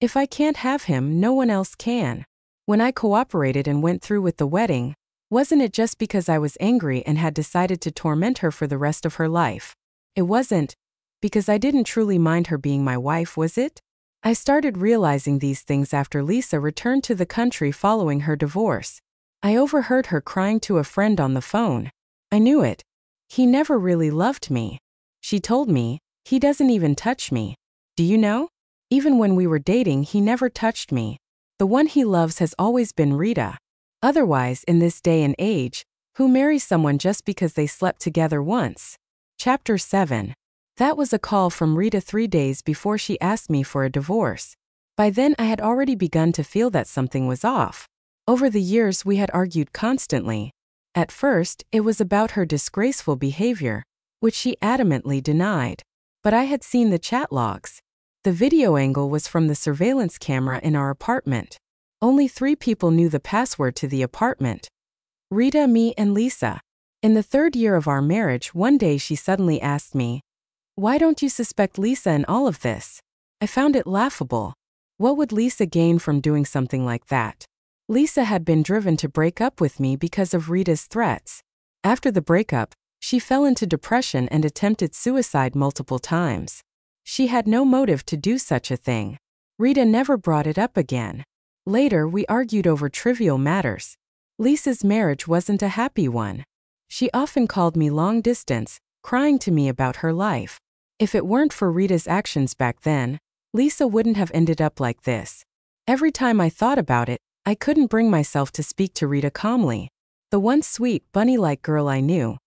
If I can't have him, no one else can. When I cooperated and went through with the wedding, wasn't it just because I was angry and had decided to torment her for the rest of her life? It wasn't because I didn't truly mind her being my wife, was it? I started realizing these things after Lisa returned to the country following her divorce. I overheard her crying to a friend on the phone. I knew it. He never really loved me. She told me, he doesn't even touch me. Do you know? Even when we were dating, he never touched me. The one he loves has always been Rita. Otherwise, in this day and age, who marries someone just because they slept together once? Chapter 7. That was a call from Rita 3 days before she asked me for a divorce. By then I had already begun to feel that something was off. Over the years we had argued constantly. At first, it was about her disgraceful behavior, which she adamantly denied. But I had seen the chat logs. The video angle was from the surveillance camera in our apartment. Only 3 people knew the password to the apartment. Rita, me, and Lisa. In the 3rd year of our marriage, one day she suddenly asked me, why don't you suspect Lisa in all of this? I found it laughable. What would Lisa gain from doing something like that? Lisa had been driven to break up with me because of Rita's threats. After the breakup, she fell into depression and attempted suicide multiple times. She had no motive to do such a thing. Rita never brought it up again. Later, we argued over trivial matters. Lisa's marriage wasn't a happy one. She often called me long distance, crying to me about her life. If it weren't for Rita's actions back then, Lisa wouldn't have ended up like this. Every time I thought about it, I couldn't bring myself to speak to Rita calmly. The once sweet, bunny-like girl I knew.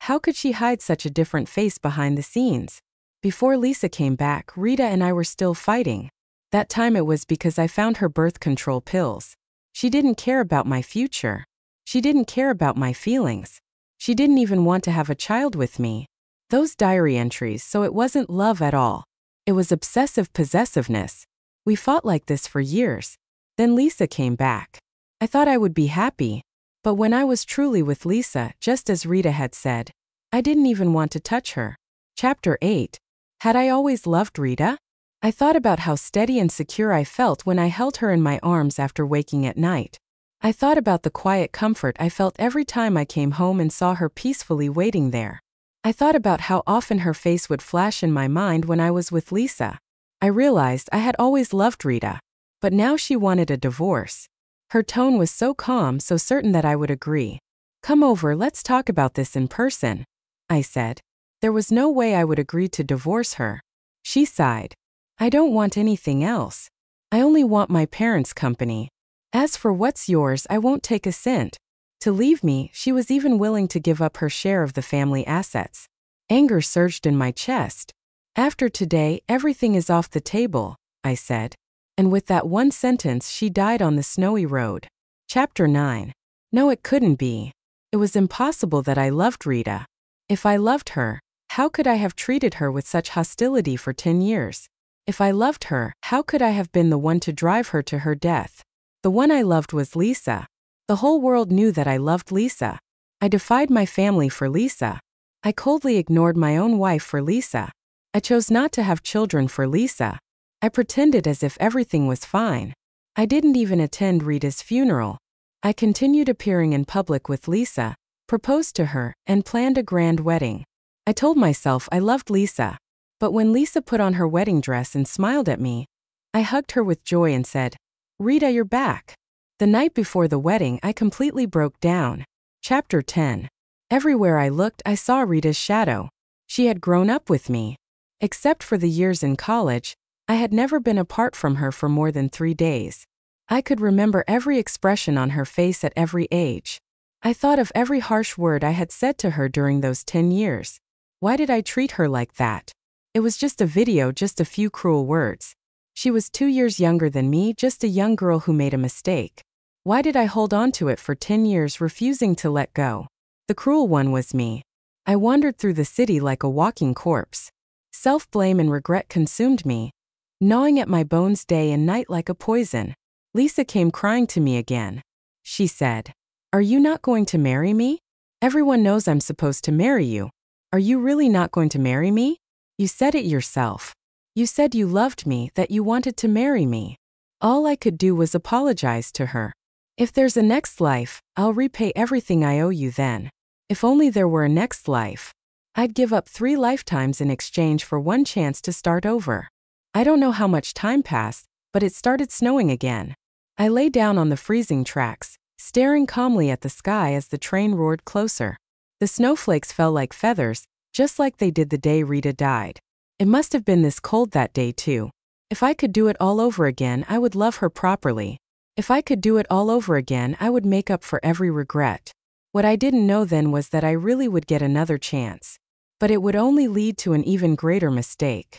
How could she hide such a different face behind the scenes? Before Lisa came back, Rita and I were still fighting. That time it was because I found her birth control pills. She didn't care about my future. She didn't care about my feelings. She didn't even want to have a child with me. Those diary entries, so it wasn't love at all. It was obsessive possessiveness. We fought like this for years. Then Lisa came back. I thought I would be happy. But when I was truly with Lisa, just as Rita had said, I didn't even want to touch her. Chapter 8. Had I always loved Rita? I thought about how steady and secure I felt when I held her in my arms after waking at night. I thought about the quiet comfort I felt every time I came home and saw her peacefully waiting there. I thought about how often her face would flash in my mind when I was with Lisa. I realized I had always loved Rita. But now she wanted a divorce. Her tone was so calm, so certain that I would agree. Come over, let's talk about this in person, I said. There was no way I would agree to divorce her. She sighed. I don't want anything else. I only want my parents' company. As for what's yours, I won't take a cent. To leave me, she was even willing to give up her share of the family assets. Anger surged in my chest. After today, everything is off the table, I said. And with that one sentence, she died on the snowy road. Chapter 9. No, it couldn't be. It was impossible that I loved Rita. If I loved her, how could I have treated her with such hostility for 10 years? If I loved her, how could I have been the one to drive her to her death? The one I loved was Lisa. The whole world knew that I loved Lisa. I defied my family for Lisa. I coldly ignored my own wife for Lisa. I chose not to have children for Lisa. I pretended as if everything was fine. I didn't even attend Rita's funeral. I continued appearing in public with Lisa, proposed to her, and planned a grand wedding. I told myself I loved Lisa. But when Lisa put on her wedding dress and smiled at me, I hugged her with joy and said, Rita, you're back. The night before the wedding, I completely broke down. Chapter 10. Everywhere I looked, I saw Rita's shadow. She had grown up with me. Except for the years in college, I had never been apart from her for more than 3 days. I could remember every expression on her face at every age. I thought of every harsh word I had said to her during those 10 years. Why did I treat her like that? It was just a video, just a few cruel words. She was 2 years younger than me, just a young girl who made a mistake. Why did I hold on to it for 10 years, refusing to let go? The cruel one was me. I wandered through the city like a walking corpse. Self-blame and regret consumed me, gnawing at my bones day and night like a poison. Lisa came crying to me again. She said, "Are you not going to marry me? Everyone knows I'm supposed to marry you. Are you really not going to marry me? You said it yourself. You said you loved me, that you wanted to marry me." All I could do was apologize to her. If there's a next life, I'll repay everything I owe you then. If only there were a next life. I'd give up 3 lifetimes in exchange for one chance to start over. I don't know how much time passed, but it started snowing again. I lay down on the freezing tracks, staring calmly at the sky as the train roared closer. The snowflakes fell like feathers, just like they did the day Rita died. It must have been this cold that day too. If I could do it all over again, I would love her properly. If I could do it all over again, I would make up for every regret. What I didn't know then was that I really would get another chance. But it would only lead to an even greater mistake.